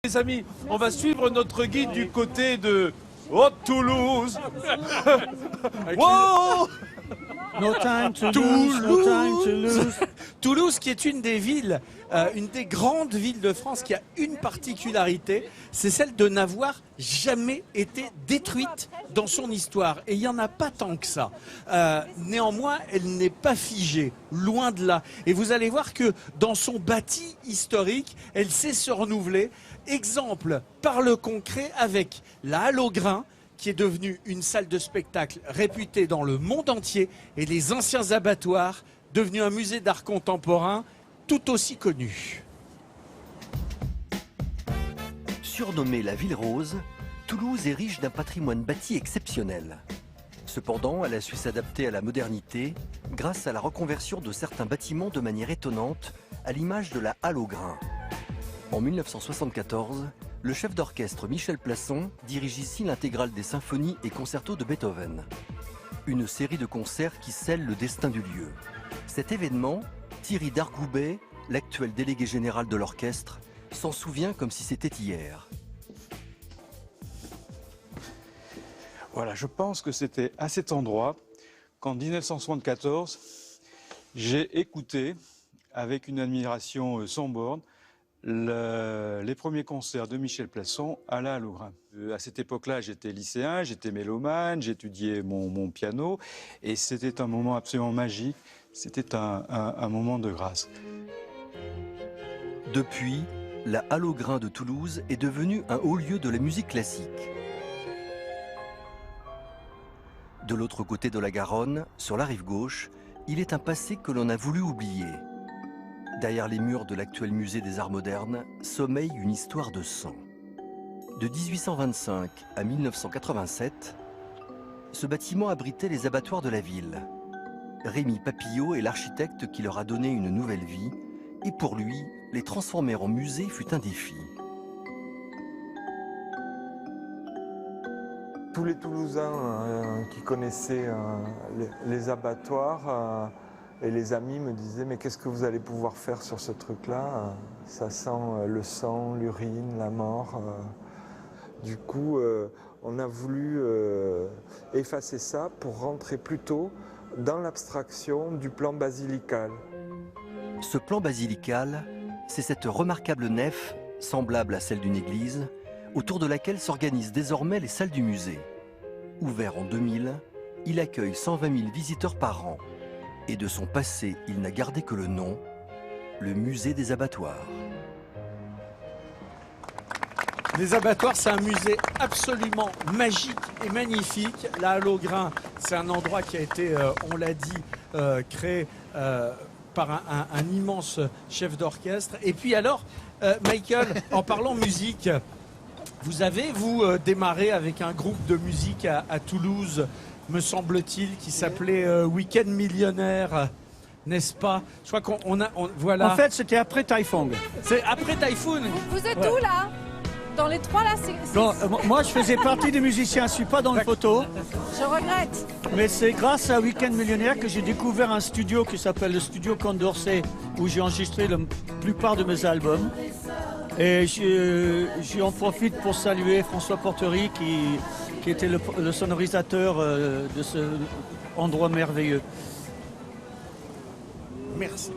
Les amis, on va suivre notre guide du côté de Toulouse. Wow! No time to lose, no time to lose. Toulouse qui est une des villes, une des grandes villes de France qui a une particularité, c'est celle de n'avoir jamais été détruite dans son histoire. Et il n'y en a pas tant que ça. Néanmoins, elle n'est pas figée, loin de là. Et vous allez voir que dans son bâti historique, elle sait se renouveler. Exemple par le concret avec la Halle aux Grains, qui est devenue une salle de spectacle réputée dans le monde entier, et les anciens abattoirs, devenus un musée d'art contemporain tout aussi connu. Surnommée la Ville Rose, Toulouse est riche d'un patrimoine bâti exceptionnel. Cependant, elle a su s'adapter à la modernité grâce à la reconversion de certains bâtiments de manière étonnante, à l'image de la Halle aux Grains. En 1974, le chef d'orchestre Michel Plasson dirige ici l'intégrale des symphonies et concertos de Beethoven. Une série de concerts qui scellent le destin du lieu. Cet événement, Thierry Dargoubet, l'actuel délégué général de l'orchestre, s'en souvient comme si c'était hier. Voilà, je pense que c'était à cet endroit qu'en 1974, j'ai écouté avec une admiration sans borne les premiers concerts de Michel Plasson à la Halle aux Grains. À cette époque-là, j'étais lycéen, j'étais mélomane, j'étudiais mon piano et c'était un moment absolument magique, c'était un moment de grâce. Depuis, la Halle aux Grains de Toulouse est devenue un haut lieu de la musique classique. De l'autre côté de la Garonne, sur la rive gauche, il est un passé que l'on a voulu oublier. Derrière les murs de l'actuel musée des Arts modernes, sommeille une histoire de sang. De 1825 à 1987, ce bâtiment abritait les abattoirs de la ville. Rémi Papillot est l'architecte qui leur a donné une nouvelle vie, et pour lui, les transformer en musée fut un défi. Tous les Toulousains qui connaissaient les abattoirs et les amis me disaient « mais qu'est-ce que vous allez pouvoir faire sur ce truc-là ? Ça sent le sang, l'urine, la mort. » Du coup, on a voulu effacer ça pour rentrer plutôt dans l'abstraction du plan basilical. Ce plan basilical, c'est cette remarquable nef, semblable à celle d'une église, autour de laquelle s'organisent désormais les salles du musée. Ouvert en 2000, il accueille 120 000 visiteurs par an. Et de son passé, il n'a gardé que le nom, le musée des abattoirs. Les abattoirs, c'est un musée absolument magique et magnifique. La Halle aux Grains, c'est un endroit qui a été, on l'a dit, créé par un immense chef d'orchestre. Et puis alors, Michael, en parlant musique, vous avez, démarré avec un groupe de musique à Toulouse, me semble-t-il, qui s'appelait Week-end Millionnaire, n'est-ce pas? Je crois voilà. En fait, c'était après Typhoon. C'est après Typhoon. Vous êtes où là? Dans les trois là Non, moi je faisais partie des musiciens, je ne suis pas dans les photos. Je regrette. Mais c'est grâce à Week-end Millionnaire que j'ai découvert un studio qui s'appelle le studio Condorcet, où j'ai enregistré la plupart de mes albums. Et j'en profite pour saluer François Portery qui était le sonorisateur de ce endroit merveilleux. Merci.